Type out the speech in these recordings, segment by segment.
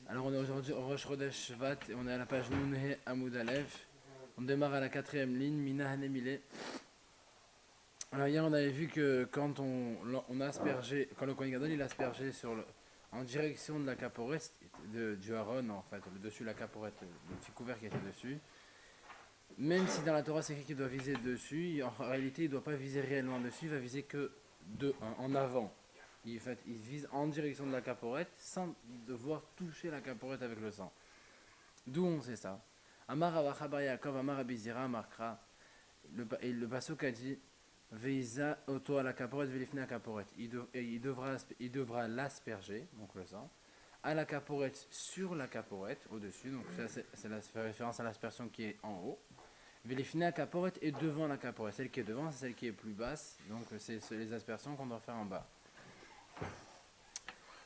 Alors on est aujourd'hui au Rosh Chodesh Shvat et on est à la page Nunhe Amoud Aleph. On démarre à la 4e ligne, Mina Hanemile. Alors hier on avait vu que quand on a aspergé, quand le Kohen Gadol il a aspergé en direction de la caporette du Aaron en fait, le dessus de la caporette, le petit couvert qui était dessus. Même si dans la Torah c'est écrit qu'il doit viser dessus, en réalité il ne doit pas viser réellement dessus, il va viser que en avant. Il vise en direction de la caporette sans devoir toucher la caporette avec le sang. D'où on sait ça. Amar Abachabar Yaakov, Amar Abizira, Markra. Le Pasuk a dit Veisa auto à la caporette, velifne à caporette. Il devra l'asperger, donc le sang, à la caporette, sur la caporette, au-dessus. Donc ça, c'est la référence à l'aspersion qui est en haut. Velifne à caporette et devant la caporette. Celle qui est devant, c'est celle qui est plus basse. Donc c'est les aspersions qu'on doit faire en bas.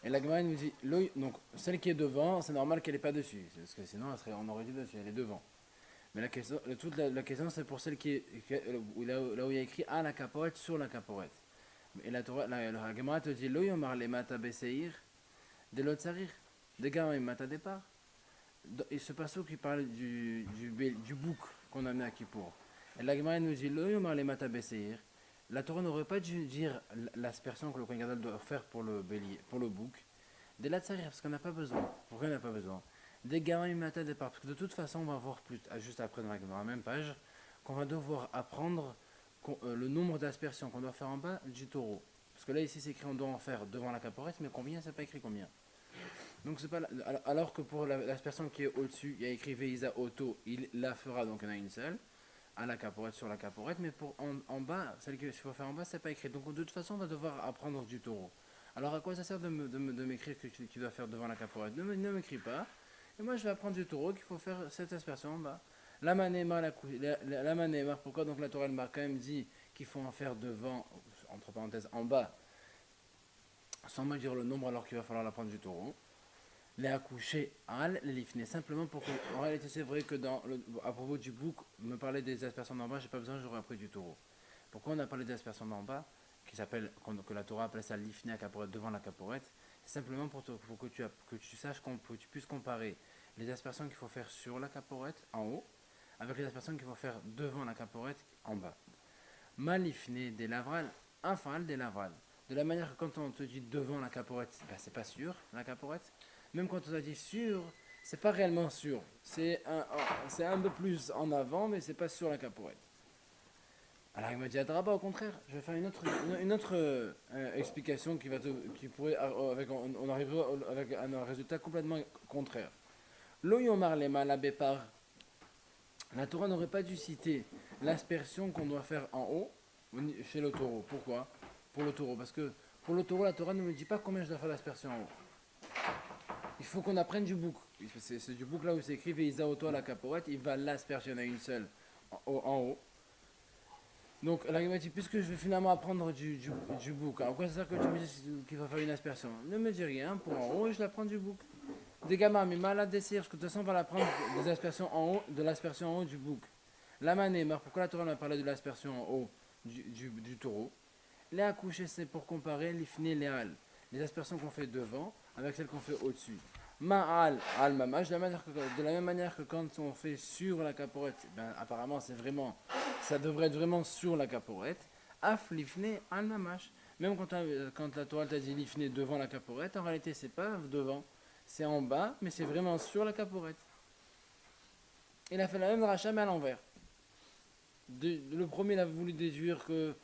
Et la Gemara nous dit, donc celle qui est devant, c'est normal qu'elle n'est pas dessus, parce que sinon on aurait dit dessus, elle est devant. Mais toute la question c'est pour celle là où il y a écrit à la caporette, sur la caporette. Et la Gemara te dit, lo yomar le mata beseir, de l'autre sarir, de gamma mata départ. Et ce passage qui parle du bouc qu'on a mis à Kippour. Et la Gemara nous dit, lo yomar le mata beseir. La Torah n'aurait pas dû dire l'aspersion que le Kohen Gadol doit faire pour le bélier, pour le bouc. Des latsarir, parce qu'on n'a pas besoin. Pourquoi on n'a pas besoin? Des gamins mata départ, parce que de toute façon, on va voir juste après dans la même page, qu'on va devoir apprendre le nombre d'aspersions qu'on doit faire en bas du taureau. Parce que là, ici, c'est écrit on doit en faire devant la caporette, mais combien, c'est pas écrit combien. Donc, c'est pas alors que pour l'aspersion qui est au-dessus, il y a écrit Veisa Auto, il la fera, donc il y en a une seule. À la caporette, sur la caporette, mais pour en bas, celle qu'il faut faire en bas, c'est pas écrit. Donc de toute façon, on va devoir apprendre du taureau. Alors à quoi ça sert de m'écrire que tu dois faire devant la caporette? Ne m'écris pas. Et moi, je vais apprendre du taureau qu'il faut faire cette aspersion en bas. La manéma, la manéma, pourquoi donc la Torah m'a quand même dit qu'il faut en faire devant, entre parenthèses, en bas, sans me dire le nombre alors qu'il va falloir l'apprendre du taureau. Les accouchés al l'ifné simplement pour que en réalité c'est vrai que à propos du bouc me parler des aspersions d'en bas, j'ai pas besoin, j'aurais appris du taureau. Pourquoi on a parlé des aspersions d'en bas que la Torah appelle ça l'ifné à caporette devant la caporette? C'est simplement pour que tu saches que tu puisses comparer les aspersions qu'il faut faire sur la caporette en haut avec les aspersions qu'il faut faire devant la caporette en bas. Malifné des lavral, infal des lavral. De la manière que quand on te dit devant la caporette, ben c'est pas sûr la caporette. Même quand on a dit sur, c'est pas réellement sur. C'est un peu plus en avant, mais c'est pas sur la caporette. Alors il m'a dit Adraba, au contraire, je vais faire une autre explication qui pourrait, on arriverait avec un résultat complètement contraire. L'oyomar lema la bépar. La Torah n'aurait pas dû citer l'aspersion qu'on doit faire en haut chez le taureau. Pourquoi? Pour le taureau. Parce que pour le taureau, la Torah ne me dit pas combien je dois faire l'aspersion en haut. Il faut qu'on apprenne du bouc. C'est du bouc là où c'est écrit Veisa auto à la caporette. Il va l'asperger, il y en a une seule en haut. Donc là, il m'a dit, puisque je vais finalement apprendre du bouc, alors quoi ça sert que tu me dis qu'il faut faire une aspersion? Ne me dis rien, pour en haut, et je l'apprends du bouc. Des gamins, mais malade d'essayer, parce que de toute façon, on va l'apprendre des aspersions en haut, de l'aspersion en haut du bouc. La manémar, pourquoi la Torah m'a parlé de l'aspersion en haut du taureau? Les accouchés, c'est pour comparer l'ifné léal, les aspersions qu'on fait devant avec celles qu'on fait au-dessus. Ma'al, al mamash, de la même manière que quand on fait sur la caporette, ben, apparemment ça devrait être vraiment sur la caporette. Af l'ifné al mamash. Même quand la Torah t'a dit l'ifné devant la caporette, en réalité c'est pas devant, c'est en bas, mais c'est vraiment sur la caporette. Il a fait la même rachat mais à l'envers. Le premier il a voulu déduire que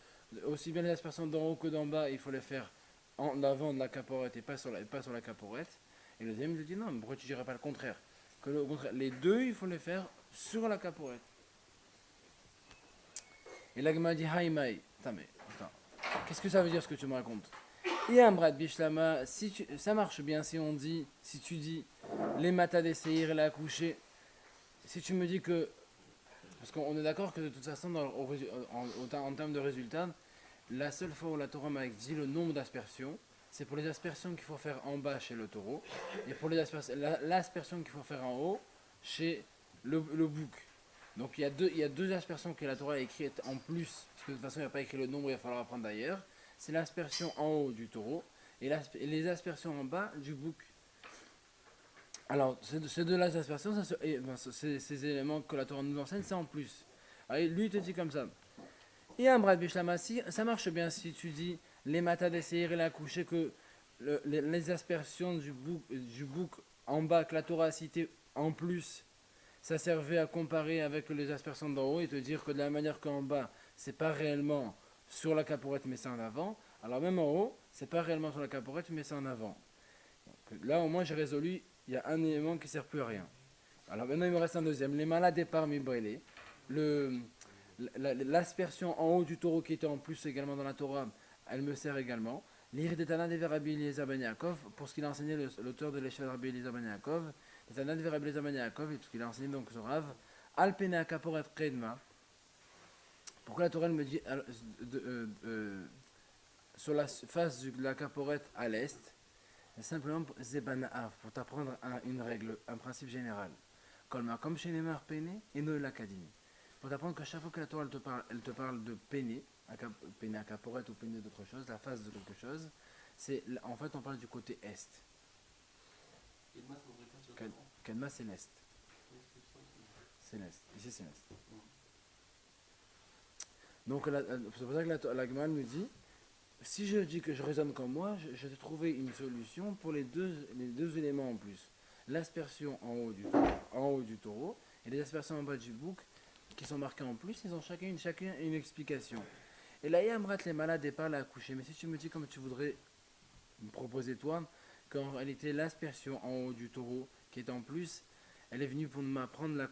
aussi bien les aspersions d'en haut que d'en bas, il faut les faire en avant de la caporette et pas sur la caporette. Et le deuxième, il dit non, mais pourquoi tu dirais pas le contraire? Au contraire, les deux, il faut les faire sur la caporette. Et là, il m'a dit, Haïmaï. Attends, qu'est-ce que ça veut dire ce que tu me racontes? Et un brat bishlama, ça marche bien si tu dis, les matas d'essayer et la coucher. Si tu me dis que, parce qu'on est d'accord que de toute façon, en termes de résultats, la seule fois où la Torah m'a dit le nombre d'aspersions, c'est pour les aspersions qu'il faut faire en bas chez le taureau et pour l'aspersion qu'il faut faire en haut chez le bouc. Donc il y a deux aspersions que la Torah a écrites en plus, parce que de toute façon il n'y a pas écrit le nombre, il va falloir apprendre d'ailleurs. C'est l'aspersion en haut du taureau et les aspersions en bas du bouc. Alors, ces deux-là, aspersions, ces éléments que la Torah nous enseigne, c'est en plus. Allez, lui, il te dit comme ça. Et un bras de Bishlamassi, ça marche bien si tu dis les matas d'essayer et la coucher que les aspersions du bouc en bas que la Torah a cité en plus, ça servait à comparer avec les aspersions d'en haut et te dire que de la manière qu'en bas, c'est pas réellement sur la caporette mais c'est en avant. Alors même en haut, c'est pas réellement sur la caporette mais c'est en avant. Donc, là au moins j'ai résolu, il y a un élément qui sert plus à rien. Alors maintenant il me reste un deuxième. Les malades départ mi brûlés. Le L'aspersion en haut du taureau qui était en plus également dans la Torah, elle me sert également. L'ir d'Etana de Rabbi Eliezer Ben Yaakov, pour ce qu'il a enseigné l'auteur de l'échelle Rabbi Eliezer Ben Yaakov, l'Etana de Rabbi Eliezer Ben Yaakov, et tout ce qu'il a enseigné donc sur Rav, Alpena Kaporet Kredma. Pourquoi la Torah me dit sur la face de la caporette à l'est, simplement Zebanaaf, pour t'apprendre une règle, un principe général. Kolma, comme chez les Neymar Pene et no l'Académie. Pour t'apprendre qu'à chaque fois que la Torah elle te parle de péné, péné à caporette ou péné d'autre chose, la face de quelque chose, en fait on parle du côté est. Kedma c'est l'est. C'est l'est. Ici c'est l'est. Donc c'est pour ça que la Gemara nous dit, si je dis que je raisonne comme moi, je vais trouver une solution pour les deux éléments en plus. L'aspersion en haut du taureau et les aspersions en bas du bouc qui sont marqués en plus, ils ont chacun une explication. Et là, Yamrat les malades et parle à accoucher. Mais si tu me dis comme tu voudrais me proposer toi, qu'en réalité l'aspersion en haut du taureau qui est en plus, elle est venue pour m'apprendre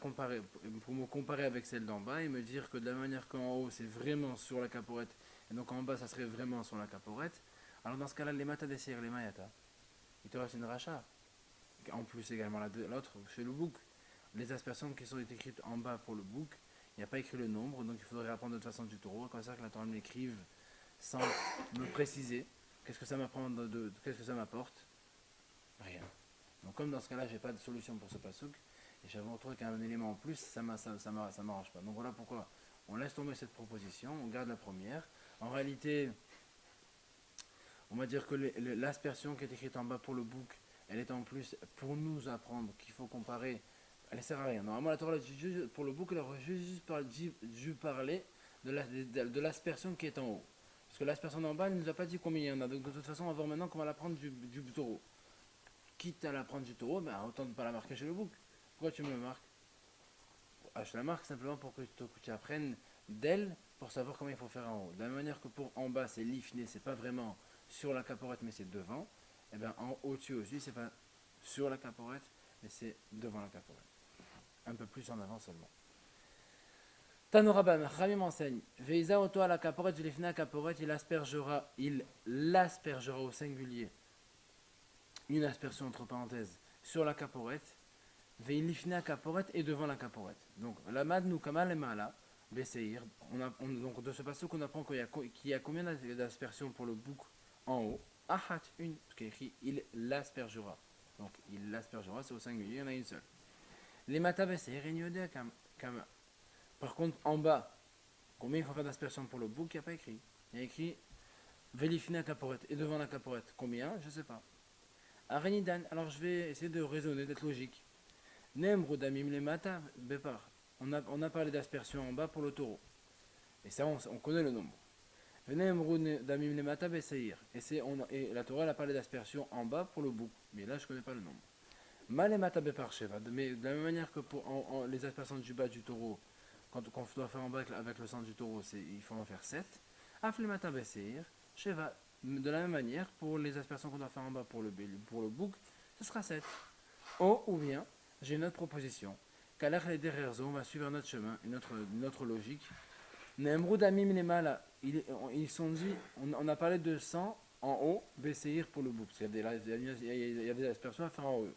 pour me comparer avec celle d'en bas et me dire que de la manière qu'en haut c'est vraiment sur la caporette et donc en bas ça serait vraiment sur la caporette. Alors dans ce cas-là, les matas d'essayer les mayata, il te reste une racha. En plus également l'autre chez le bouc. Les aspersions qui sont écrites en bas pour le bouc, il n'y a pas écrit le nombre, donc il faudrait apprendre de toute façon du taureau, comme ça que la Torah me l'écrive sans me préciser. Qu'est-ce que ça m'apprend qu'est-ce que ça m'apporte? Rien. Donc comme dans ce cas-là, j'ai pas de solution pour ce pasouk, et j'avais retrouvé qu'un élément en plus, ça m'arrange pas. Donc voilà pourquoi on laisse tomber cette proposition, on garde la première. En réalité, on va dire que l'aspersion qui est écrite en bas pour le bouc, elle est en plus pour nous apprendre qu'il faut comparer. Elle ne sert à rien. Normalement, la Torah, pour le bouc, elle aurait juste parlé de l'aspersion qui est en haut. Parce que l'aspersion d'en bas, elle ne nous a pas dit combien il y en a. Donc de toute façon, on va voir maintenant qu'on va la prendre du taureau. Quitte à la prendre du taureau, ben, autant ne pas la marquer chez le bouc. Pourquoi tu me le marques? Je la marque simplement pour que tu apprennes d'elle pour savoir comment il faut faire en haut. De la même manière que pour en bas, c'est l'ifné, c'est pas vraiment sur la caporette, mais c'est devant. Et bien en au-dessus aussi, c'est pas sur la caporette, mais c'est devant la caporette. Un peu plus en avant seulement. Tanoraban, Rami m'enseigne. Veisa auto à la caporette, je l'ifné à caporette, il l'aspergera au singulier. Une aspersion entre parenthèses sur la caporette. Veilifné à caporette et devant la caporette. Donc la mad nous kamal et mala. Besseir. Donc de ce passage qu'on apprend qu'il y a combien d'aspersions pour le bouc en haut? Ahat, une. Parce qu'il est écrit il l'aspergera. Donc il l'aspergera, c'est au singulier, il y en a une seule. Les matas besseir et kama. Par contre, en bas, combien il faut faire d'aspersions pour le bouc? Il n'y a pas écrit. Il y a écrit Vélifina caporette et devant la caporette. Combien? Je ne sais pas. Arenidan, alors je vais essayer de raisonner, d'être logique. Nemrou damim les matas bepar. On a parlé d'aspersion en bas pour le taureau. Et ça, on connaît le nombre. Nemrou damim les matas beseir. Et la Torah a parlé d'aspersion en bas pour le bouc. Mais là, je ne connais pas le nombre. Mal et matas bepar sheva. Mais de la même manière que pour les aspersions du bas du taureau, quand on doit faire en bas avec le sang du taureau, il faut en faire 7. Aflemata beseir, sheva. De la même manière, pour les aspersions qu'on doit faire en bas pour le bouc, ce sera 7. Ou bien, j'ai une autre proposition. Qu'alach les derrière on va suivre notre chemin, une autre logique. Nemrud amim les mala, ils sont dit, on a parlé de 100 en haut, Besseir pour le bouc, parce qu'il y a des aspersions à faire en haut.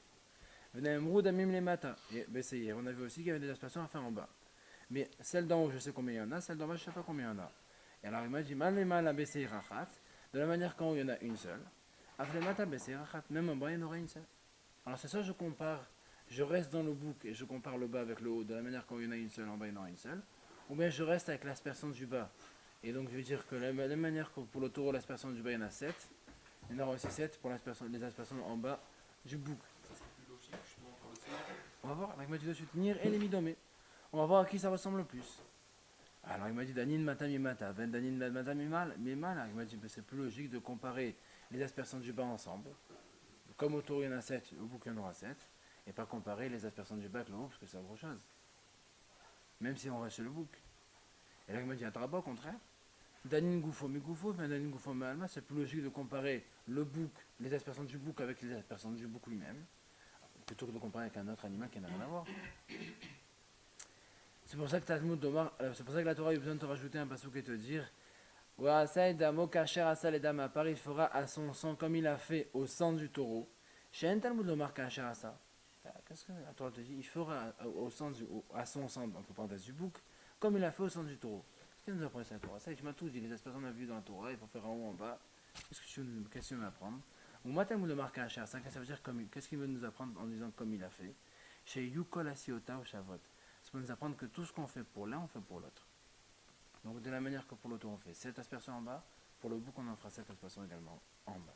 Nemrud amim les mata, Besseir, on a vu aussi qu'il y avait des aspersions à faire en bas. Mais celle d'en haut, je sais combien il y en a, celle d'en bas, je ne sais pas combien il y en a. Et alors il m'a dit, mal les mala Besseir achat, de la manière qu'en haut il y en a une seule. Après mata Besseir achat, même en bas il y en aura une seule. Alors c'est ça, je compare. Je reste dans le bouc et je compare le bas avec le haut de la manière qu'en haut il y en a une seule, en bas il y en aura une seule. Ou bien je reste avec l'aspersion du bas. Et donc je veux dire que de la même manière que pour le taureau, l'aspersion du bas il y en a 7. Il y en aura aussi 7 pour les aspersions en bas du bouc. Ça c'est plus logique, justement, On va voir, il m'a dit de suite, Nir et les Midomé. On va voir à qui ça ressemble le plus. Alors il m'a dit Danin Mata Mimata, Ben Danin Mata Mimala. Il m'a dit c'est plus logique de comparer les aspersions du bas ensemble. Comme au taureau il y en a 7, au bouc il y en aura 7. Et pas comparer les aspersions du bas avec le haut parce que c'est autre chose. Même si on reste chez le bouc. Et là il m'a dit attends pas au contraire. Danin Goufo, mais Goufo, Ben Danin Goufo, mais Alma, c'est plus logique de comparer le bouc, les aspersions du bouc avec les aspersions du bouc lui-même. Plutôt que de comparer avec un autre animal qui n'a rien à voir. C'est pour ça que c'est pour ça que la Torah a eu besoin de te rajouter un passouk et te dire il fera à son sang comme il a fait au sang du taureau. Chez un Talmud Lomar Kacher à ça. Qu'est-ce que la Torah te dit? Il fera à son sang, entre parenthèses, du bouc, comme il a fait au sang du taureau. Qu'est-ce que nous apprend la Torah? Ça, tu m'as tout dit. Les aspersions qu'on a vues dans la Torah, il faut faire en haut, en bas. Qu'est-ce que tu veux m'apprendre? Ou Talmud Lomar Kacher à ça, ça veut dire qu'est-ce qu'il veut nous apprendre en disant comme il a fait? Chez Yukol Asiota ou Shavot. Ça peut nous apprendre que tout ce qu'on fait pour l'un, on fait pour l'autre. Donc de la manière que pour le taureau on fait 7 aspersions en bas, pour le bouc on en fera 7 aspersions également en bas.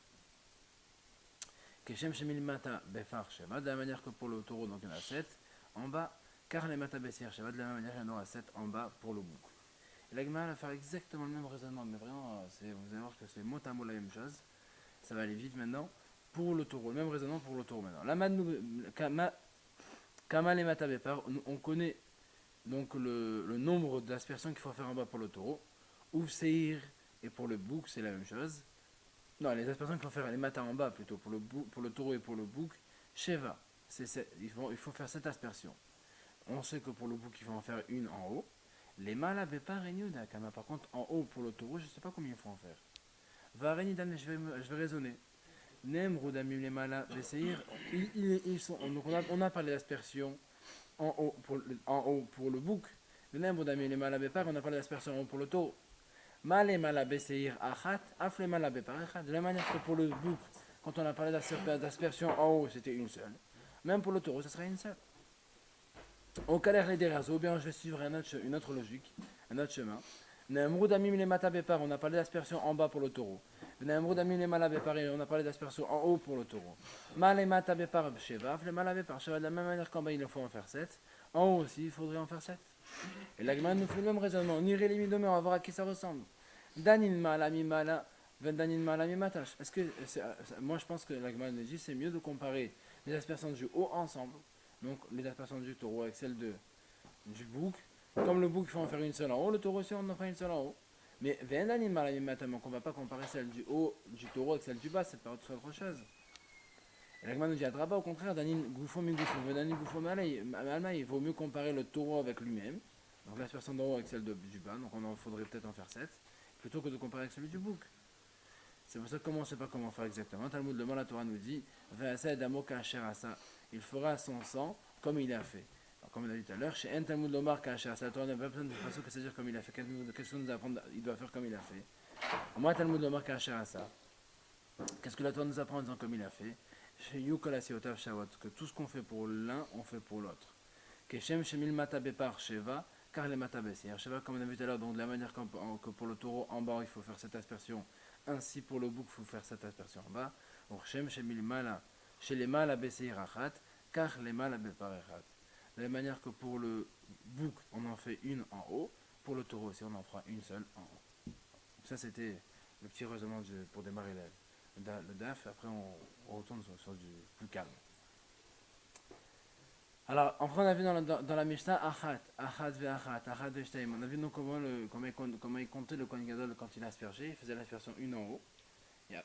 Keshem Shemil Mata Befar Sheva, de la manière que pour le taureau donc il y en a 7 en bas, car les Mata Bessir Sheva, de la même manière il y en aura 7 en bas pour le bouc. Et la Gemara va faire exactement le même raisonnement, mais vraiment vous allez voir que c'est mot à mot la même chose. Ça va aller vite maintenant. Pour le taureau, le même raisonnement pour le taureau maintenant. La Kama les Mata Befar, on connaît donc le nombre d'aspersions qu'il faut faire en bas pour le taureau. Ou Seir et pour le bouc, c'est la même chose. Non, les aspersions qu'il faut faire, les matins en bas plutôt, pour le taureau et pour le bouc, Sheva, il faut faire 7 aspersions. On sait que pour le bouc, il faut en faire une en haut. Les mâles n'avaient pas régné d'Akama. Par contre, en haut pour le taureau, je ne sais pas combien il faut en faire. Va régner d'Akama, je vais raisonner. Nemrou d'Amim les mâles, Seir, ils sont. Donc on a parlé d'aspersion en haut pour le bouc. Le nombre d'amis les malabépar, on a parlé d'aspersion en haut pour le taureau. Malé malabéseir achat, afle malabépar achat. De la manière que pour le bouc, quand on a parlé d'aspersion en haut, c'était une seule. Même pour le taureau, ça serait une seule. Au calère les dérazo, bien je vais suivre une autre logique, un autre chemin. Nemrou d'amim les matabépar, on a parlé d'aspersion en bas pour le taureau. Nemrou d'amim les malabépar, on a parlé d'aspersion en haut pour le taureau. Malé matabépar sheva, afle malabépar sheva, de la même manière qu'en bas il faut en faire 7. En haut aussi, il faudrait en faire 7. Et la Gemara nous fait le même raisonnement. On irait les midomé, on va voir à qui ça ressemble. Danin mala mi mala, danin mala mi matash. Parce que moi je pense que la Gemara nous dit c'est mieux de comparer les aspersions du haut ensemble. Donc les aspersions du taureau avec celles du bouc. Comme le bouc il faut en faire une seule en haut, le taureau aussi on en fera une seule en haut. Mais danin mala mi matash, donc on ne va pas comparer celle du haut du taureau avec celle du bas, c'est pas autre chose. Et la Gemara nous dit à Draba, au contraire, Danin Goufo mi Goufo, Danin Goufo Malma, il vaut mieux comparer le taureau avec lui-même, donc l'aspersion d'en haut avec celle du bas, donc on en faudrait peut-être en faire 7, plutôt que de comparer avec celui du bouc. C'est pour ça qu'on ne sait pas comment faire exactement. Talmud le la Torah nous dit, il fera son sang comme il a fait. Alors, comme on a dit tout à l'heure, chez un Talmud Lomar Kacher, la Torah n'a pas besoin de façon que c'est-à-dire comme il a fait. Qu'est-ce qu'on nous apprend? Il doit faire comme il a fait. Moi, Talmud Lomar Kacher à ça. Qu'est-ce que la Torah nous apprend en disant comme il a fait? Que tout ce qu'on fait pour l'un, on fait pour l'autre. Keshem Shemil Matabepar Sheva, car les Matabesier. Sheva, comme on a vu tout à l'heure, donc de la manière que pour le taureau en bas, il faut faire cette aspersion, ainsi pour le bouc, il faut faire cette aspersion en bas. Donc Shem Shemil Mala, chez les Malabesier Achat, car les Malabepar Achat. De la manière que pour le bouc, on en fait une en haut, pour le taureau aussi, on en fera une seule en haut. Donc ça, c'était le petit raisonnement pour démarrer le DAF, après on retourne sur du plus calme. Alors, après on a vu dans la Mishnah Achat ve'Shtaim. On a vu donc comment il comptait le Kohen Gadol quand il aspergeait. Il faisait l'aspersion une en haut,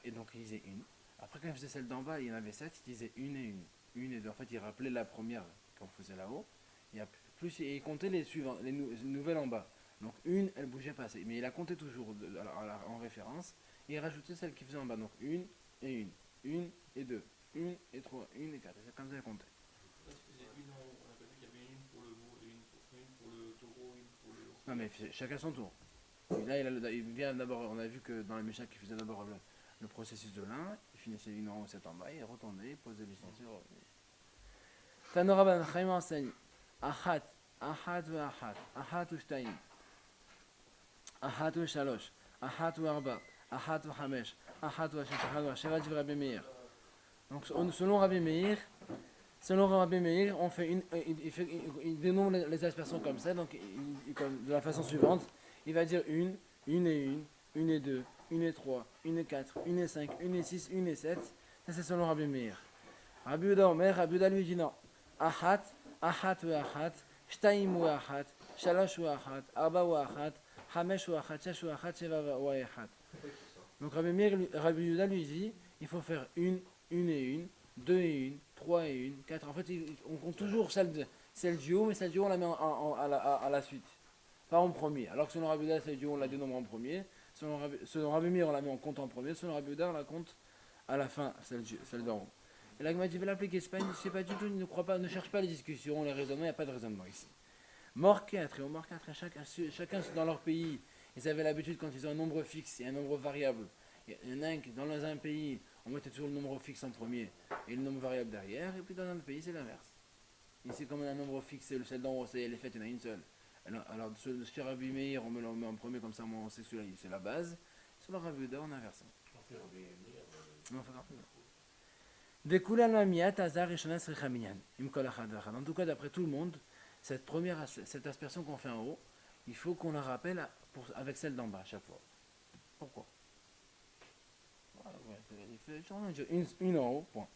et donc il disait une. Après quand il faisait celle d'en bas, il y en avait 7, il disait une et une. Une et deux. En fait, il rappelait la première qu'on faisait là-haut. Et il comptait les suivantes, les nouvelles en bas. Donc une, elle bougeait pas assez. Mais il a compté toujours en référence. Et il rajoutait celle qu'il faisait en bas. Donc une et une et deux, une et trois, une et quatre. C'est comme ça qu'il comptait. On a pas vu qu'il y avait une pour le veau, une pour le taureau, une pour le... Non mais chacun son tour. Et là il vient d'abord, on a vu que dans la Mishnah qu'il faisait d'abord le processus de l'un, il finissait une en haut, 7 en bas, il retournait, il posait les ceintures. Tanora ben Chaim enseigne Achat ve Achat ou Shtaim, Achat ou Shalosh, Achat ou Arba, Achat ou Hamesh, Achat ou Hashem, Achat ou Sheva du Rabbi Meir. Donc selon Rabbi Meir, Selon Rabbi Meir, on fait il dénombre les aspersions comme ça, donc de la façon suivante. Il va dire une et deux, une et trois, une et quatre, une et cinq, une et six, une et sept. Ça c'est selon Rabbi Meir. Rabbi Uda Omer, Rabbi Uda lui dit non. Achat, achat ou achat, shtaim ou achat, shalosh ou achat, arba ou achat, hamesh ou achat, shesh ou achat, sheva ou achat. Donc Rabbi Uda lui dit, il faut faire une et une, deux et une, trois et une, quatre. En fait, on compte toujours celle du haut, mais celle du haut on la met à la suite, pas en premier. Alors que selon Rabbi Uda, celle du haut on la dénombre en premier. Selon Rabbi Meir, on la met en compte en premier. Selon Rabbi Uda, on la compte à la fin, celle d'en haut. Et là, il m'a dit, va l'appliquer, c'est pas du tout, ne crois pas, ne cherche pas les discussions, les raisonnements, il n'y a pas de raisonnement ici. Mort 4 et au mort 4, chacun dans leur pays, ils avaient l'habitude quand ils ont un nombre fixe et un nombre variable. Il y en a un qui, dans un pays, on mettait toujours le nombre fixe en premier et le nombre variable derrière, et puis dans un autre pays, c'est l'inverse. Ici, comme on a un nombre fixe, celle d'en haut, c'est les fêtes, il y en a une seule. Alors chez Rabbi Meir, on le met en premier, comme ça, on sait que celui-là, c'est la base. Sur le Rabbi Uda, on inverse. Non, en tout cas, d'après tout le monde, cette aspersion qu'on fait en haut, il faut qu'on la rappelle avec celle d'en bas à chaque fois. Pourquoi? Une en haut, point.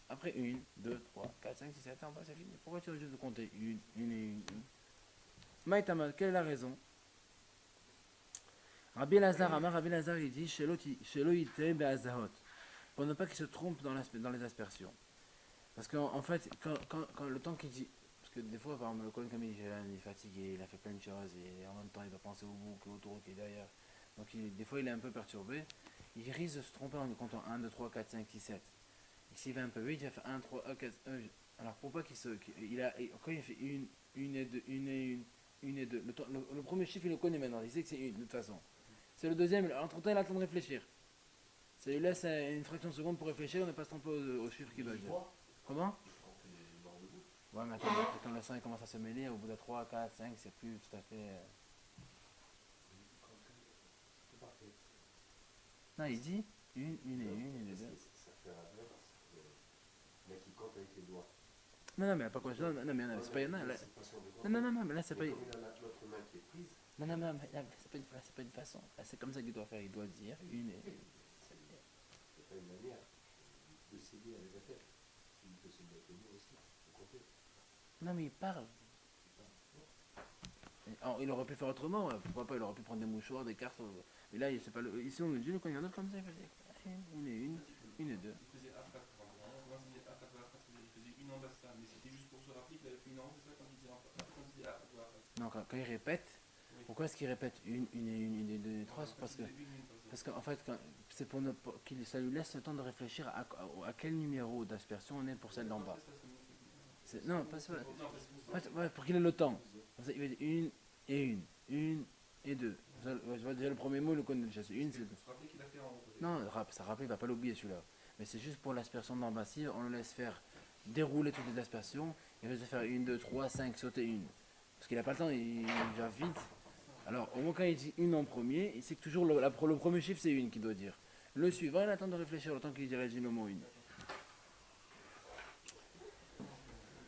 Après une, deux, trois, quatre, cinq, six, sept, en bas, c'est fini. Pourquoi tu as juste de compter une et une? Maïtama, quelle est la raison? Rabbi Lazar, il dit, Shelo ite be'azahot, pour ne pas qu'il se trompe dans les aspersions. Parce qu'en fait, quand le temps qu'il dit, parce que des fois, par exemple, le Kohen comme il est fatigué, il a fait plein de choses, et en même temps, il doit penser au bouc, au taureau qui est derrière. Donc, des fois, il est un peu perturbé. Il risque de se tromper en comptant 1, 2, 3, 4, 5, 6, 7. Et s'il va un peu vite, il va faire 1, 3, 1, 4, 1. Alors, pour pas quand il fait une et deux, une et deux, le premier chiffre, il le connaît maintenant, il sait que c'est une, de toute façon. C'est le deuxième, entre-temps, il attend de réfléchir. Ça lui laisse une fraction de seconde pour réfléchir, on n'est pas se tromper au chiffre qu'il doit dire. Comment? Ouais, mais attends, quand le sang commence à se mêler, au bout de 3, 4, 5, c'est plus tout à fait. Non, il dit une et deux. Ça fait râler parce que le mec il compte avec les doigts. Non, mais pas quoi. Non, mais c'est pas. Non, mais là, c'est pas. L'autre main qui est prise. Non, mais là, c'est pas une façon. Là, c'est comme ça qu'il doit faire. Il doit dire une et. C'est pas une manière de s'aider à les affaires. Il peut s'aider avec les mots aussi. Non, mais il parle. Il aurait pu faire autrement, pourquoi pas, il aurait pu prendre des mouchoirs, des cartes. Mais là, c'est pas ici on nous dit le Kohen Gadol comme ça, il faisait une et deux. Il faisait Afrat, il faisait une en basta, mais c'était juste pour se rappeler qu'il avait fait une en haut, c'est ça quand il disait Afrat. Non, quand il répète, oui. Pourquoi est-ce qu'il répète une et deux et trois? Parce qu'en fait, c'est pour ça lui laisse le temps de réfléchir à quel numéro d'aspersion on est pour celle d'en bas. Non, pas ça. Pour qu'il ait le temps. Il va dire une et deux. Je vois déjà le premier mot, le connaît déjà. C'est une, c'est deux. Non, ça rappelle, il va pas l'oublier celui-là. Mais c'est juste pour l'aspersion d'en bas. Si on le laisse faire dérouler toutes les aspersions, il va se faire une, deux, trois, cinq, sauter une. Parce qu'il n'a pas le temps, il va vite. Alors, au moins quand il dit une en premier, c'est que toujours le premier chiffre, c'est une qu'il doit dire. Le suivant, il attend de réfléchir le temps qu'il dirait le mot une.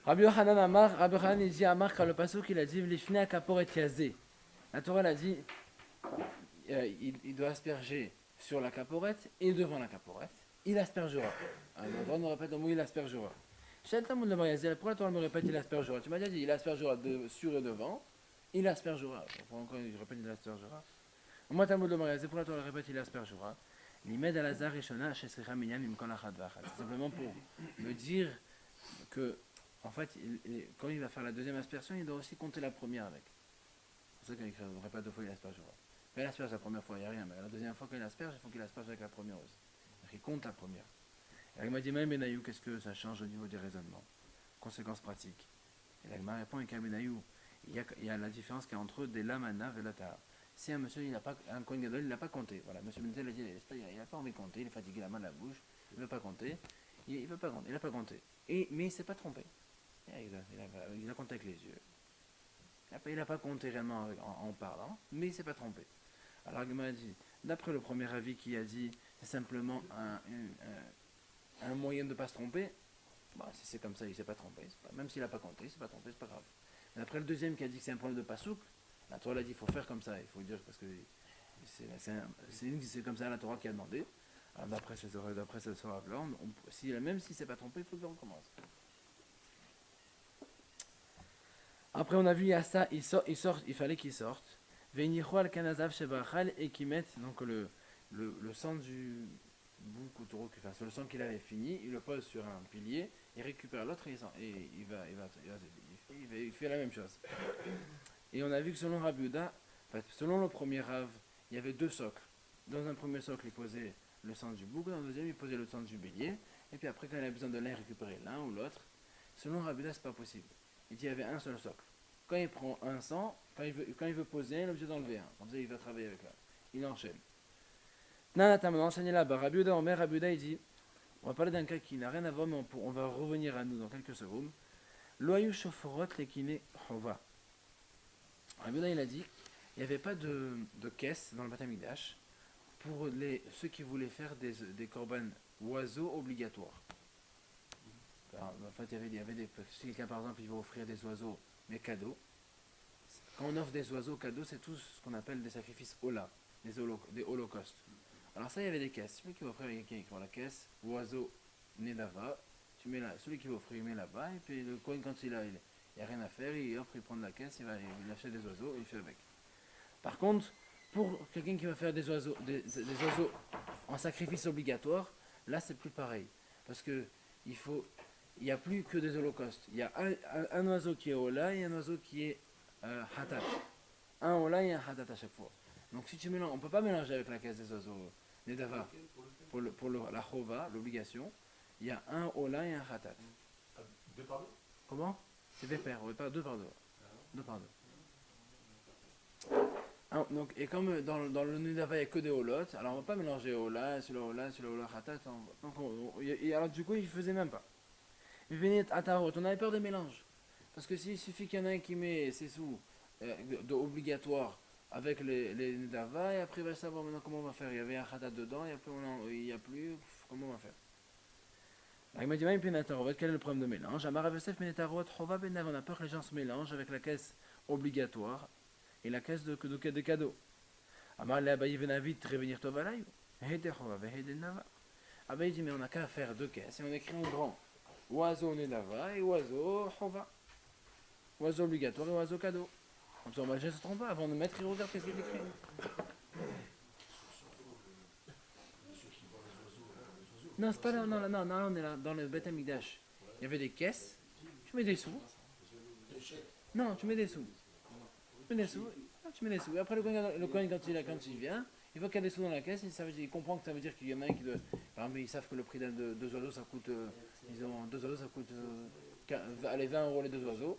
Rabbi Yochanan il dit Amar quand le pasuk il a dit Lifnei kapor et yazé. La Torah elle a dit il doit asperger sur la caporette et devant la caporette. Il aspergera. Alors, on nous répète le mot il aspergera. Pourquoi la Torah me répète il aspergera? Tu m'as déjà dit il aspergera sur et devant. Il aspergera. Encore je répète il aspergera. Moi Talmud le Mariazé, pourquoi la Torah répète il aspergera? Limed alazar rishona shesricha minyan imkon achad v'achad. C'est simplement pour me dire que en fait, quand il va faire la deuxième aspersion, il doit aussi compter la première avec. C'est pour ça qu'il ne répète deux fois, il aspergera. Quand il asperge la première fois, il n'y a rien. Mais la deuxième fois qu'il asperge, il faut qu'il asperge avec la première aussi. Il compte la première. Et il m'a dit, même Benaïou, qu'est-ce que ça change au niveau des raisonnements? Conséquences pratiques. Et l'Agma répond, avec Benaïou, il y a la différence qu'il y a entre des lamana et la tahar. Si un monsieur, un Kohen Gadol, il n'a pas compté. Voilà, monsieur Benzel a dit, il n'a pas envie de compter, il est fatigué, la main à la bouche, il ne veut pas compter. Il n'a pas compté. Mais il ne s'est pas trompé. Il a compté avec les yeux. Il n'a pas compté réellement en parlant, mais il ne s'est pas trompé. Alors Agma a dit, d'après le premier avis qui a dit, c'est simplement un moyen de ne pas se tromper, Bah, si c'est comme ça, il ne s'est pas trompé. Même s'il n'a pas compté, il ne s'est pas trompé, c'est pas grave. Mais après le deuxième qui a dit que c'est un problème de pasouk, la Torah a dit qu'il faut faire comme ça, il faut dire parce que c'est comme ça la Torah qui a demandé. Alors d'après cette Torah-là, même s'il ne s'est pas trompé, il faut qu'il recommence. Après on a vu Yassa, il fallait qu'il sorte. Veinichwal kanazav shebachal et qu'il mette donc le sang du bouc ou taureau, enfin sur le sang qu'il avait fini, il le pose sur un pilier, il récupère l'autre et il fait la même chose. Et on a vu que selon Rabbi Yehuda, selon le premier Rav, il y avait deux socles. Dans un premier socle, il posait le sang du bouc, dans le deuxième, il posait le sang du bélier, et puis après, quand il avait besoin de l'un, il récupérait l'un ou l'autre. Selon Rabbi Yehuda, c'est pas possible. Il dit il y avait un seul socle. Quand il prend un sang, quand il veut poser un, il est obligé d'enlever un. Comme ça, il va travailler avec l'autre. Il enchaîne. Nana, on a enseigné là-bas. Rabbi Yehuda, il dit, on va parler d'un cas qui n'a rien à voir, mais on va revenir à nous dans quelques secondes. Loayu shoforot lekine chova. Rabbi Yehuda, il a dit, il n'y avait pas de caisse dans le Beth Amikdash pour ceux qui voulaient faire des korban oiseaux obligatoires. En fait, il y avait si quelqu'un par exemple il veut offrir des oiseaux mais cadeaux, quand on offre des oiseaux cadeaux, c'est tout ce qu'on appelle des sacrifices Ola, des holocaustes. Alors ça, il y avait des caisses. Celui qui veut offrir quelqu'un, il prend la caisse, oiseau Nedava, celui qui veut offrir, il met là-bas, et puis le coin, quand il n'y a rien à faire, il prend de la caisse, il achète des oiseaux et il fait avec. Par contre, pour quelqu'un qui va faire des oiseaux en sacrifice obligatoire, là c'est plus pareil. Parce que il n'y a plus que des holocaustes. Il y a un oiseau qui est Ola et un oiseau qui est Hatat. Un Ola et un Hatat à chaque fois. Donc si tu mélanges, on ne peut pas mélanger avec la caisse des oiseaux Nedava. Pour la Chova, l'obligation, il y a un Ola et un Hatat. Deux par deux. Comment? C'est des paires, oui, pas deux par deux. Deux par deux. Donc, et comme dans le Nedava il n'y a que des holotes, alors on ne va pas mélanger Ola, sur le Ola Hatat. Alors du coup, il ne faisait même pas. On avait peur des mélanges. Parce que s'il suffit qu'il y en a un qui met ses sous obligatoire avec les Nedava, et après il va savoir maintenant comment on va faire. Il y avait un Hatat dedans, et après il n'y a plus, comment on va faire? Il m'a dit, quel est le problème de mélange? On a peur que les gens se mélangent avec la caisse obligatoire et la caisse de cadeaux. Il dit, mais on n'a qu'à faire deux caisses et on écrit en grand. Oiseau Nedava et oiseau Chova. Oiseau obligatoire et oiseau cadeau. Comme ça, on ne se trompe pas. Avant de mettre, il regarde ce qu'il est écrit. Non, c'est pas là. Non, on est là, dans le Beth Amikdash. Il y avait des caisses. Tu mets des sous. Non, tu mets des sous. Tu mets des sous. Et après, le coin, quand il vient, il voit qu'il y a des sous dans la caisse. Il comprend que ça veut dire qu'il y en a un qui doit. Par exemple, ils savent que le prix de deux oiseaux, ça coûte. Deux oiseaux, ça coûte. Allez, 20 € les deux oiseaux.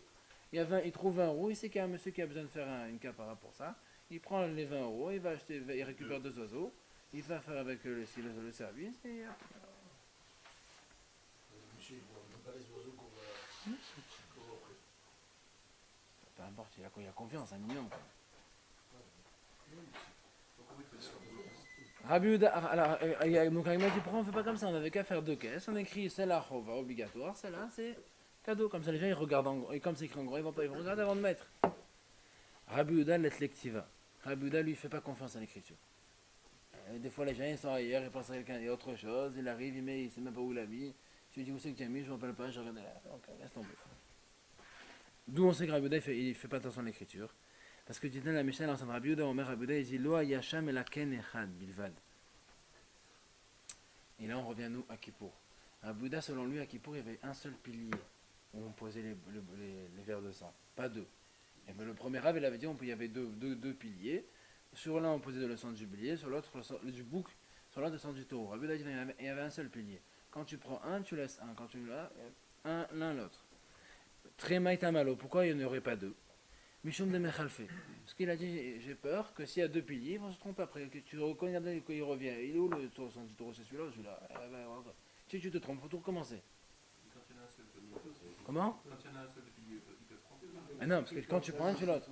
Il trouve 20 €. Il sait qu'il y a un monsieur qui a besoin de faire une capara pour ça. Il prend les 20 €. Il va acheter. Il récupère deux oiseaux. Il va faire avec le service. Et Monsieur, il ne pas les oiseaux qu'on va offrir. peu importe, il y a confiance, un minimum. Rabbi Yehuda, alors, donc il m'a dit pourquoi on ne fait pas comme ça, on avait qu'à faire deux caisses, on écrit celle-là Chova obligatoire, celle-là c'est cadeau, comme ça les gens ils regardent en gros, et comme c'est écrit en gros, ils vont regarder avant de mettre. Rabbi Yehuda l'etlectiva. Rabbi Yehuda lui il fait pas confiance à l'écriture. Des fois les gens ils sont ailleurs, ils pensent à quelqu'un et autre chose, il arrive, il sait même pas où il a mis, tu lui dis où c'est que tu as mis, je ne m'appelle pas, je regarde là, donc laisse tomber. D'où on sait que Rabbi Yehuda il fait pas attention à l'écriture. Parce que tu dis la Mishnah dans Rabbi Yehuda, Omer Rabbi Yehuda, il dit Lo Yasham el Aken Echad Bilvad. Et là on revient nous à Kippour. Rabbi Yehuda, selon lui, à Kippour, il y avait un seul pilier où on posait les verres de sang, pas deux. Et bien, le premier Rav, il avait dit il y avait deux piliers. Sur l'un on posait le sang du bélier, sur l'autre du bouc, sur l'autre le sang du taureau. Rabbi Yehuda dit il y avait un seul pilier. Quand tu prends un, tu laisses un. Quand tu l'as, l'un l'autre. Très maïtamalo, pourquoi il n'y en aurait pas deux? Mishum de Mechalfe. Parce qu'il a dit j'ai peur que s'il y a deux piliers, ils vont se tromper après. Que tu regardes quand il revient. Il est où le sang du taureau? C'est celui-là ou celui-là? Si tu te trompes, il faut tout recommencer. Quand il y en a un seul, Comment? quand il y en a un seul, ils peuvent tromper. Ah non, parce que quand tu prends un, tu l'autre.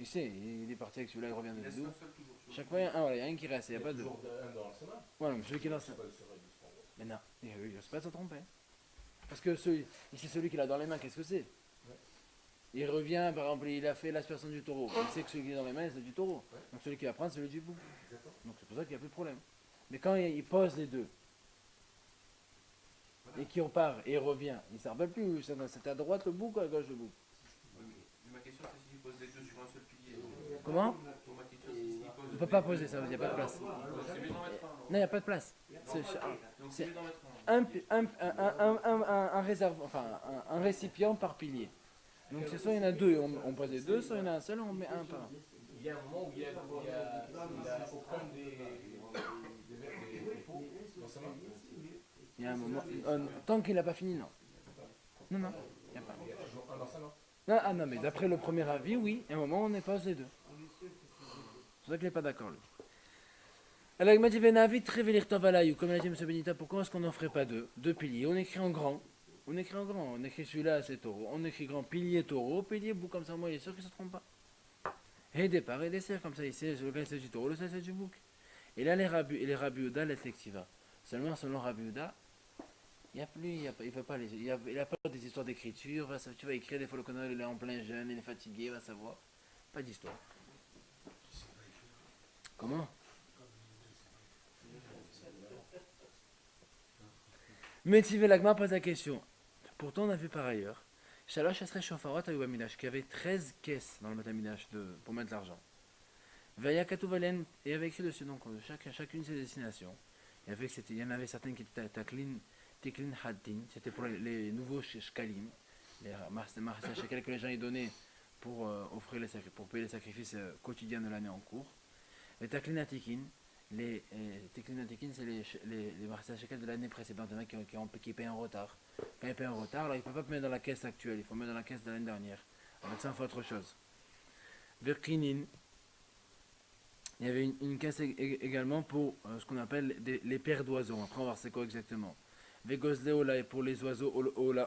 Il sait, il est parti avec celui-là, il revient de Laisse deux. un seul toujours. Chaque fois, il y a un qui reste, il n'y a pas deux. Un dans le Sénat. Voilà, mais celui qui est dans ça. C'est pas le Sénat, il se prend. Mais non, il ne se pas se tromper. Parce que ici, celui qui l'a dans les mains, qu'est-ce que c'est? Il revient, par exemple, il a fait l'aspiration du taureau. Il sait que celui qui est dans les mains, c'est du taureau. Donc celui qui va prendre, c'est celui du bouc. Donc c'est pour ça qu'il n'y a plus de problème. Mais quand il pose les deux, et qu'il repart et il revient, il ne s'en rappelle plus. C'était à droite le bouc ou à gauche le bouc? Ma question, c'est s'il pose les deux sur un seul pilier. Comment? Pour ma question, c'est s'il pose. On ne peut pas poser ça, il n'y a pas de place. C'est mieux d'en mettre un. Non, il n'y a pas de place. Donc c'est mieux d'en mettre un. Un un récipient par pilier. Donc c'est soit il y en a deux, on pose les deux, soit il y en a un seul, on met un par un. Il y a un moment où il a aucun des pots dans sa main. Il y a un moment. Tant qu'il n'a pas fini, non. Non, non, il n'y a pas. Il y a toujours un dans sa main. Non, ah non, mais d'après le premier avis, oui, il y a un moment où on n'est pas les deux. C'est pour ça qu'il n'est pas d'accord, lui. Alors il m'a dit, Venavi, Trevelir Tovalayou, comme l'a dit M. Benita, pourquoi est-ce qu'on n'en ferait pas deux? Deux piliers, on écrit en grand. On écrit en grand, on écrit celui-là, c'est taureau. On écrit grand, pilier taureau, pilier bouc, comme ça, moi, il est sûr qu'il ne se trompe pas. Et départ et dessert, comme ça, il sait, le gars, c'est du taureau, le c'est du bouc. Et là, les Rabbi Ouda, les Tlektiva. Seulement, selon Rabbi Ouda, il n'y a plus, il a pas des histoires d'écriture, tu vas écrire, des fois le connard, il est en plein jeûne, il est fatigué, il va savoir. Pas d'histoire. Comment? Métivé Lagma pose la question. Pourtant, on a vu par ailleurs, Shalosh Esrei Shofarot Ayou Bamidash, qui avait 13 caisses dans le Matamidash pour mettre de l'argent. Veya Katuvalen, et avait écrit dessus, donc chacune ses destinations. Il y en avait certaines qui étaient Teklin Haddin, c'était pour les nouveaux Shkalim, les Marsa Shekel que les gens y donnaient pour, pour payer les sacrifices quotidiens de l'année en cours. Les Teklin Atikin, les Teklin Atikin, c'est les Marsa Shekel de l'année précédente, il y en a qui payent en retard. Quand ils payent en retard, alors il ne peut pas mettre dans la caisse actuelle, il faut mettre dans la caisse de l'année dernière. Avec ça, il faut autre chose. Verkinin, il y avait une caisse également pour ce qu'on appelle les paires d'oiseaux. Après, on va voir c'est quoi exactement. Vegosleola pour les oiseaux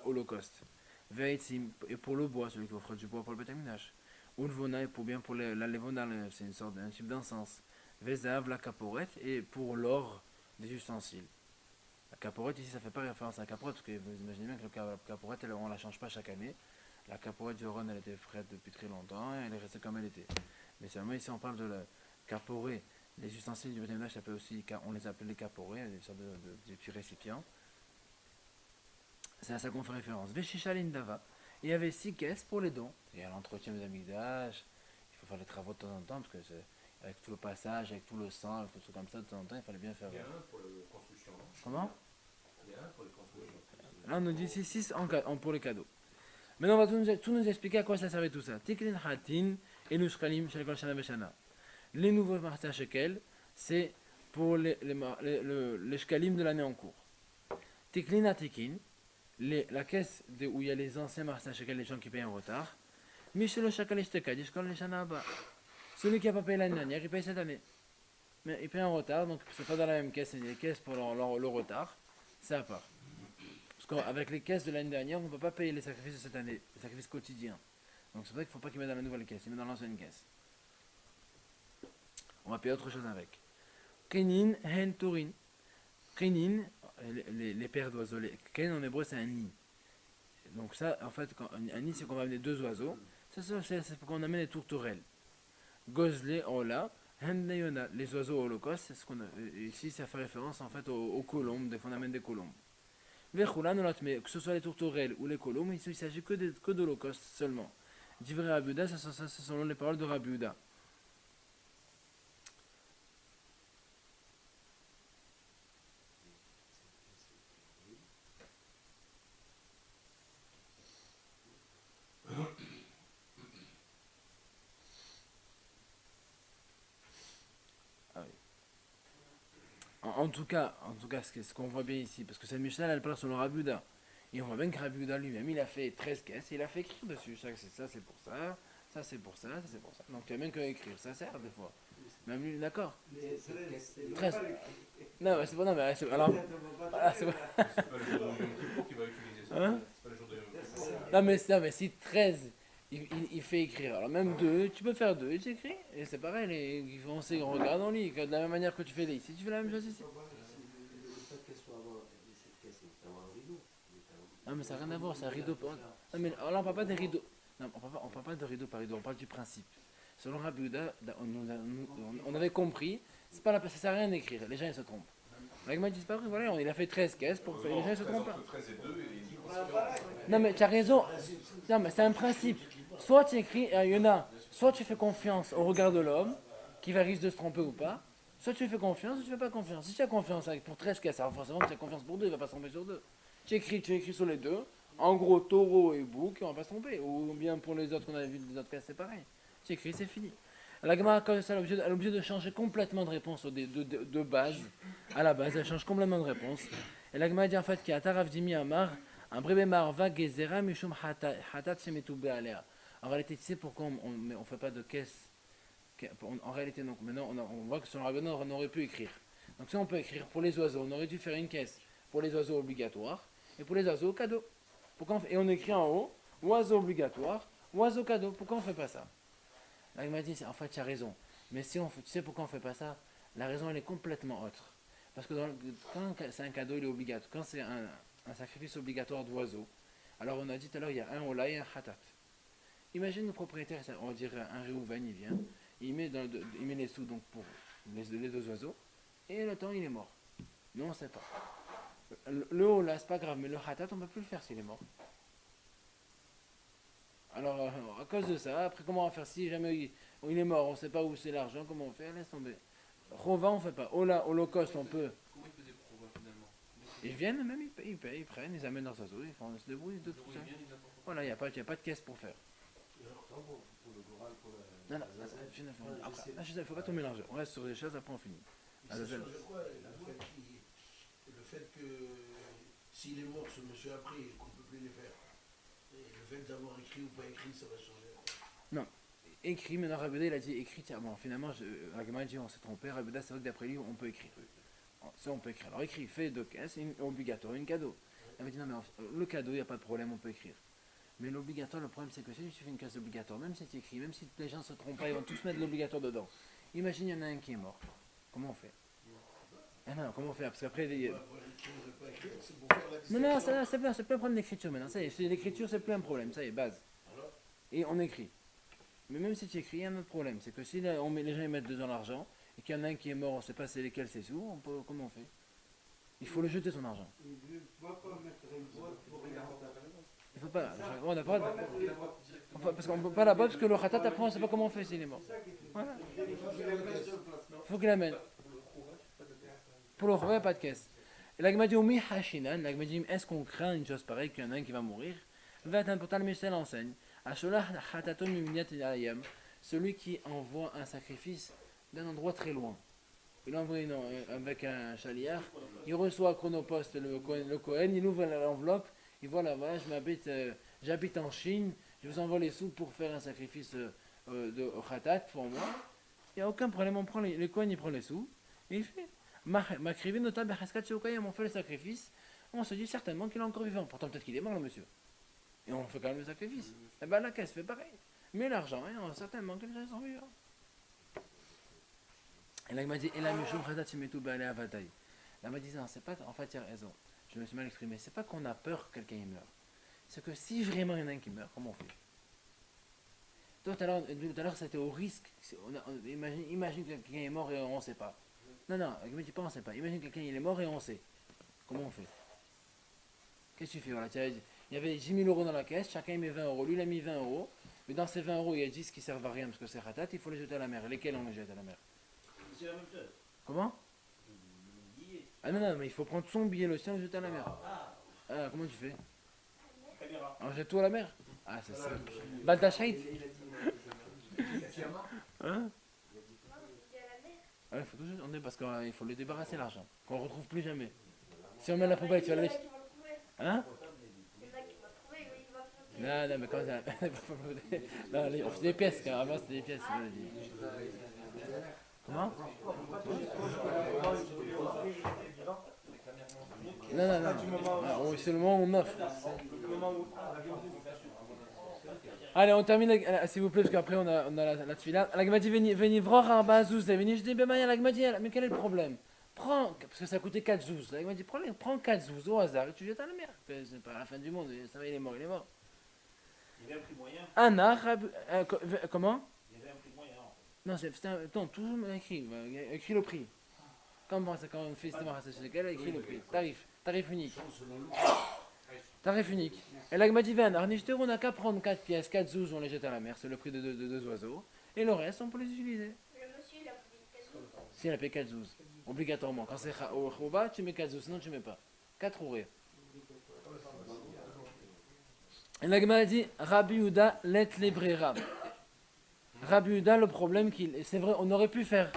holocauste. Veitzim et pour le bois, celui qui offre du bois pour le bétaminage. Ulvona pour la levona, c'est une sorte d'un type d'encens. Vezav, la caporette, et pour l'or des ustensiles. La caporette ici, ça ne fait pas référence à la caporette, parce que vous imaginez bien que la caporette, on ne la change pas chaque année. La caporette du Rhône, elle était prête depuis très longtemps, et elle est restée comme elle était. Mais seulement ici, on parle de la caporée. Les ustensiles du bétaminage, on les appelle les caporées, des sortes de petits récipients. C'est à ça qu'on fait référence. Veshisha Lindava. Il y avait 6 caisses pour les dons. Il y a l'entretien des amygdash. Il faut faire les travaux de temps en temps, parce que avec tout le passage, avec tout le sang, avec tout ce comme ça, de temps en temps, il fallait bien faire. Il y a un pour la construction. Comment? Il y a un pour les constructions. Là, on nous dit 6 pour les cadeaux. Maintenant, on va tout nous expliquer à quoi ça servait tout ça. Tiklin Hatin et Nushkalim Shelkol Shana Beshana. Les nouveaux Marsa Shekel, c'est pour les Shkalim de l'année en cours. Tiklin Atikin, la caisse où il y a les anciens Marsa Shekel, les gens qui payent en retard. Michel Shakal Eshteka, Dishkol Shana Ba. Celui qui n'a pas payé l'année dernière, il paye cette année. Mais il paye en retard, donc c'est pas dans la même caisse, c'est des caisses pour le retard. C'est à part. Parce qu'avec les caisses de l'année dernière, on ne peut pas payer les sacrifices de cette année, les sacrifices quotidiens. Donc c'est vrai qu'il ne faut pas qu'il mette dans la nouvelle caisse, il met dans l'ancienne caisse. On va payer autre chose avec. Kenin, Hen, Turin. Kenin, les paires d'oiseaux. Kenin en hébreu c'est un nid. Donc ça, en fait, un nid c'est qu'on va amener 2 oiseaux. Ça c'est pour qu'on amène les tourterelles. Gozle, Ola, Hendeyona, les oiseaux holocauste, c'est ce qu'on a. Ici ça fait référence en fait aux colombes, des fois on amène des colombes. Verchula, mais que ce soit les tourterelles ou les colombes, il ne s'agit que d'holocauste seulement. Divrei Rabbi Ouda, ça c'est selon les paroles de Rabbi Ouda. En tout cas, ce qu'on voit bien ici, parce que cette Mishnah, elle parle sur le Rabbi Ouda. Et on voit bien que Rabbi Ouda lui-même, il a fait 13 caisses et il a fait écrire dessus. Ça c'est pour ça, ça c'est pour ça, ça c'est pour ça. Donc il y a bien qu'à écrire, ça sert des fois. Même lui, d'accord. 13. Non, mais c'est pas. Non, mais c'est. Alors. Voilà, c'est pas. C'est pas le jour de Yom Kippour qui va utiliser ça. Hein? C'est pas le jour de Yom Kippour. Non, mais si 13, il fait écrire. Alors même 2, tu peux faire 2 et tu écris. Et c'est pareil, on regarde, on lit. De la même manière que tu fais ici, tu fais la même chose ici. Le fait qu'elle soit avant, cette caisse, c'est avant un rideau. Ah, mais ça n'a rien à voir, c'est un rideau. Non, mais là, on parle pas des rideaux. Non, on parle pas de rideau par rideau, on parle du principe. Selon Rabbi Yehuda, on avait compris, c'est pas la, ça sert à rien d'écrire, les gens ils se trompent. La Gemara dit c'est pas vrai, voilà, il a fait 13 caisses pour les gens ils se trompent pas. Entre 13 et 2, et il dit Non, mais tu as raison, non, mais c'est un principe. Soit tu écris, il y en a, soit tu fais confiance au regard de l'homme, qui va risquer de se tromper ou pas, soit tu fais confiance ou tu fais pas confiance. Si tu as confiance pour 13 caisses, alors forcément tu as confiance pour deux, il va pas se tromper sur deux. Tu écris sur les deux, en gros taureau et bouc, on va pas se tromper. Ou bien pour les autres qu'on avait vu, les autres caisses, c'est pareil. Tu écris, c'est fini. La Gemara, comme ça, elle est obligée de changer complètement de réponse de base. À la base, elle change complètement de réponse. Et la Gemara dit en fait qu'il y a Taravdimi Amar, un brébé marva gezera mishum hatat shemetube alea. En réalité, tu sais pourquoi on fait pas de caisse. En réalité, donc maintenant, on voit que sur le rabbin, on aurait pu écrire. Donc si on peut écrire pour les oiseaux, on aurait dû faire une caisse pour les oiseaux obligatoires et pour les oiseaux cadeaux. Et on écrit en haut, oiseaux obligatoires, oiseaux cadeaux. Pourquoi on ne fait pas ça? Là, il m'a dit, en fait, tu as raison. Mais si tu sais pourquoi on ne fait pas ça? La raison, elle est complètement autre. Parce que quand c'est un cadeau, il est obligatoire. Quand c'est un sacrifice obligatoire d'oiseaux, alors on a dit tout à l'heure, il y a un ola et un hatat. Imagine le propriétaire, on va dire un Réhouven, il vient, il met les sous donc pour les deux oiseaux, et le temps, il est mort. Nous, on ne sait pas. Le ola, c'est pas grave, mais le hatat, on ne peut plus le faire s'il est mort. Alors, à cause de ça, après, comment on va faire si jamais il est mort, on ne sait pas où c'est l'argent, comment on fait? Laisse tomber. Rova, on ne fait pas. Ola, holocauste, on peut. Comment il faisait pour Rova finalement? Ils viennent, même ils payent, ils prennent, ils amènent leurs oiseaux, ils se débrouillent de tout ça. Voilà, il n'y a pas de caisse pour faire. Pour le Goral, pour la. Non, il ne faut pas tout mélanger. On reste sur les choses, après on finit. Ça change quoi le fait que s'il est mort, ce monsieur a pris et qu'on ne peut plus les faire. Et le fait d'avoir écrit ou pas écrit, ça va changer. Non, écrit, maintenant Rabbi il a dit écrit, tiens, bon, finalement, la Gemara dit on s'est trompé, Rabbi c'est vrai que d'après lui, on peut écrire. Ça, on peut écrire. Alors écrit, fait deux caisses, obligatoire, une cadeau. Il m'a dit non, mais le cadeau, il n'y a pas de problème, on peut écrire. Mais l'obligatoire, le problème, c'est que si tu fais une case obligatoire, même si tu écris, même si les gens ne se trompent pas, ils vont tous mettre l'obligatoire dedans. Imagine, il y en a un qui est mort. Comment on fait? Ah non, comment on fait? Parce qu'après. Non, c'est pas un problème d'écriture maintenant. Ça y est, l'écriture, c'est plus un problème. Ça y est, base. Et on écrit. Mais même si tu écris, il y a un autre problème. C'est que si les gens ils mettent dedans l'argent, et qu'il y en a un qui est mort, on ne sait pas c'est lesquels c'est sous, comment on fait? Il faut le jeter son argent. Il ne doit pas mettre une boîte pour rien. Il faut pas. On n'a pas. Parce qu'on ne peut pas la boîte parce que le khatat après on ne sait pas comment on fait s'il est mort. Voilà. Il faut qu'il l'amène. Pour le roi, pas de caisse. Et la Gemara dit Omi Hashinan, la Gemara dit est-ce qu'on craint une chose pareille qu'il y en a un qui va mourir? Enseigne. Celui qui envoie un sacrifice d'un endroit très loin. Il envoie avec un chaliard, il reçoit Chronopost, le Kohen, il ouvre l'enveloppe, il voit là, voilà, j'habite en Chine, je vous envoie les sous pour faire un sacrifice de khatat pour moi. Il n'y a aucun problème, on prend le Kohen, il prend les sous, et il fait. On fait le sacrifice, on se dit certainement qu'il est encore vivant, pourtant peut-être qu'il est mort le monsieur. Et on fait quand même le sacrifice. Et bien la caisse fait pareil. Mais l'argent, on certainement que les gens sont vivants. Et là il m'a dit, et la mishum khatat shimetu ba'alei avatay. Là il m'a dit, non, c'est pas, en fait il a raison, je me suis mal exprimé, c'est pas qu'on a peur que quelqu'un meure. C'est que si vraiment il y en a un qui meurt, comment on fait? Tout à l'heure c'était au risque. Imagine que quelqu'un est mort et on ne sait pas. Non, il me dit pas on ne sait pas. Imagine que quelqu'un il est mort et on sait. Comment on fait? Qu'est-ce que tu fais? Voilà, il y avait 10 000 euros dans la caisse, chacun il met 20 euros. Lui il a mis 20 euros. Mais dans ces 20 euros, il y a 10 qui ne servent à rien parce que c'est khatat, il faut les jeter à la mer. Lesquels on les jette à la mer? C'est la même chose. Comment? Le billet. Ah non, mais il faut prendre son billet, le sien, et le jeter à la mer. Ah, comment tu fais? Caméra. On jette tout à la mer? Ah, c'est ça. Baltachait? Hein? Ah, il faut tout jeter, parce qu'il faut le débarrasser l'argent, qu'on ne retrouve plus jamais. Si on met la poubelle, tu vas la laisser. Hein? Non, mais comment ça? Non, on fait des pièces, car avant c'était des pièces. Comment? Non. C'est le moment où on offre. Allez, on termine, s'il vous plaît, parce qu'après on a la tefila. La Gemara dit, venez voir Arba Azouz, venez jeter Bemaya. La Gemara dit, mais quel est le problème? prends, parce que ça coûtait 4 zouz. Là, il m'a dit, prends 4 zouz au hasard et tu jettes à la mer. C'est pas la fin du monde, ça va, il est mort, il est mort. Il y avait un prix moyen. Anna, comment? Il y avait un prix moyen. En fait. Non, c'était attends, toujours écrit, écrit le prix. Quand on fait ce marché, il a écrit le prix. Tarif unique. Tarif unique. Et là, il m'a dit, viens, Arnichter, on n'a qu'à prendre 4 pièces, 4 zouz, on les jette à la mer, c'est le prix de 2 oiseaux. Et le reste, on peut les utiliser. Le monsieur, il a pris quel jour? Si elle a payé 4 zouz, obligatoirement. Quand c'est au Khouba, tu mets 4 zouz, sinon tu mets pas. 4 ourir. Et là, il m'a dit, Rabbi Uda, let les brera. Rabbi Uda, le problème qu'il. C'est vrai, on aurait pu faire.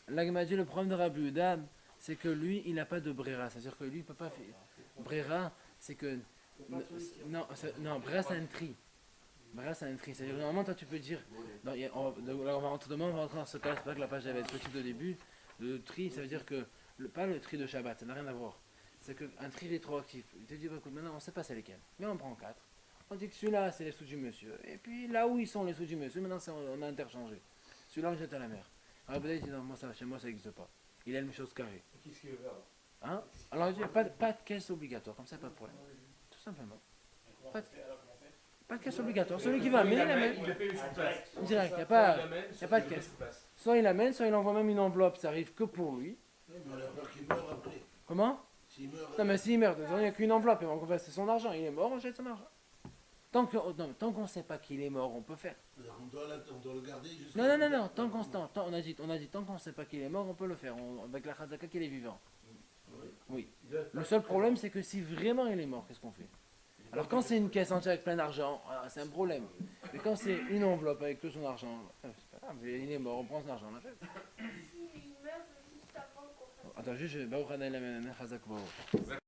Là, il m'a dit, le problème de Rabbi Uda, c'est que lui, il n'a pas de brera. C'est-à-dire que lui, il ne peut pas faire. Brera, c'est que. Non, brera, c'est un tri. Brera, c'est un tri. C'est-à-dire que normalement, toi, tu peux dire. On va rentrer demain, on va rentrer dans ce cas. C'est pas que la page avait été petite au début. Le tri, ça veut dire que. Pas le tri de Shabbat, ça n'a rien à voir. C'est qu'un tri rétroactif. Il te dit, bah, écoute, maintenant, on ne sait pas c'est lesquels. Mais on prend 4. On dit que celui-là, c'est les sous du monsieur. Et puis là où ils sont les sous du monsieur, maintenant, on a interchangé. Celui-là, on jette à la mer. Alors, peut-être, il dit, non, chez moi, ça n'existe pas. Il a une chose carrée. Qu'est-ce qu'il veut faire? Hein? Alors, il dit, pas de caisse obligatoire, comme ça, pas de problème. Tout simplement. Pas de caisse obligatoire. Celui qui va amener, il amène. Il a payé sur place. Direct, il n'y a Soit pas, il amène, y a soit pas il de paye caisse. sur place. Soit il amène, soit il envoie même une enveloppe, ça arrive que pour lui. Oui, mais on a peur qu'il meure après. Comment? S'il meurt Non, mais s'il meurt, il n'y a qu'une enveloppe, c'est son argent, il est mort, on jette son argent. Tant qu'on ne sait pas qu'il est mort, on peut faire. on doit le garder jusqu'à... Non, tant qu'on on a dit tant qu'on ne sait pas qu'il est mort, on peut le faire, avec la chazaka qu'il est vivant. Oui. Le seul problème, c'est que si vraiment il est mort, qu'est-ce qu'on fait? Alors quand c'est une caisse entière avec plein d'argent, c'est un problème. Mais quand c'est une enveloppe avec tout son argent, c'est pas grave, il est mort, on prend son argent, on l'achète. S'il meurt juste avant qu'on fasse. Attends, juste,